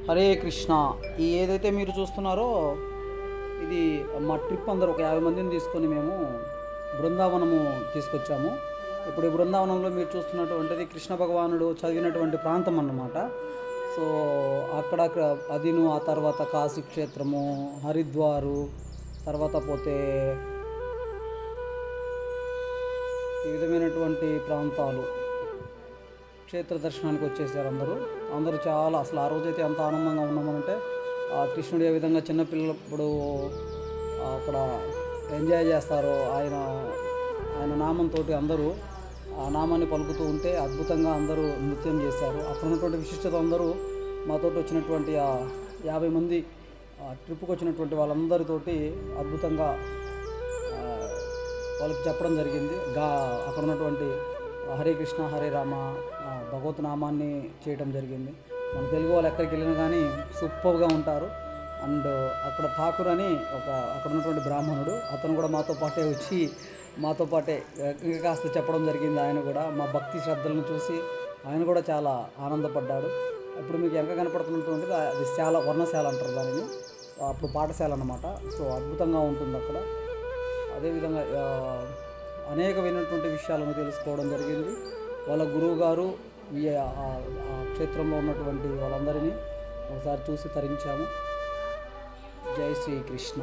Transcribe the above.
హరే కృష్ణ. ఈ ఏదైతే మీరు చూస్తున్నారో ఇది మా ట్రిప్ అందరూ ఒక 50 మందిని తీసుకొని మేము బృందావనము తీసుకొచ్చాము. ఇప్పుడు ఈ బృందావనంలో మీరు చూస్తున్నటువంటిది కృష్ణ భగవానుడు చదివినటువంటి ప్రాంతం అన్నమాట. సో అక్కడ అదిను ఆ తర్వాత కాశీ క్షేత్రము, హరిద్వారు, తర్వాత పోతే ఈ విధమైనటువంటి ప్రాంతాలు క్షేత్ర దర్శనానికి వచ్చేసారు అందరూ. అందరూ చాలా అసలు ఆ రోజైతే ఎంత ఆనందంగా ఉన్నామనంటే ఆ కృష్ణుడు ఏ విధంగా చిన్నపిల్లప్పుడు అక్కడ ఎంజాయ్ చేస్తారో ఆయన ఆయన నామంతో అందరూ ఆ నామాన్ని పలుకుతూ ఉంటే అద్భుతంగా అందరూ నృత్యం చేశారు. అక్కడ ఉన్నటువంటి విశిష్టత అందరూ మాతోటి వచ్చినటువంటి ఆ 50 మంది ట్రిప్కి వచ్చినటువంటి వాళ్ళందరితోటి అద్భుతంగా వాళ్ళకి చెప్పడం జరిగింది. అక్కడ ఉన్నటువంటి హరే కృష్ణ హరే రామ భగవత్ నామాన్ని చేయడం జరిగింది. మన తెలుగు వాళ్ళు ఎక్కడికి వెళ్ళినా కానీ సూపర్గా ఉంటారు. అండ్ అక్కడ ఠాకూర్ అని అక్కడ ఉన్నటువంటి బ్రాహ్మణుడు అతను కూడా మాతో పాటే వచ్చి మాతో పాటే ఇంకా కాస్త చెప్పడం జరిగింది. ఆయన కూడా మా భక్తి శ్రద్ధలను చూసి ఆయన కూడా చాలా ఆనందపడ్డాడు. ఇప్పుడు మీకు వెనక కనపడుతున్నటువంటిది అది వర్ణశాల అంటారు దానిని, అప్పుడు పాఠశాల అన్నమాట. సో అద్భుతంగా ఉంటుంది అక్కడ. అదేవిధంగా అనేకమైనటువంటి విషయాలను తెలుసుకోవడం జరిగింది. వాళ్ళ గురువు గారు ఈ క్షేత్రంలో ఉన్నటువంటి వాళ్ళందరినీ ఒకసారి చూసి తరించాము. జై శ్రీకృష్ణ.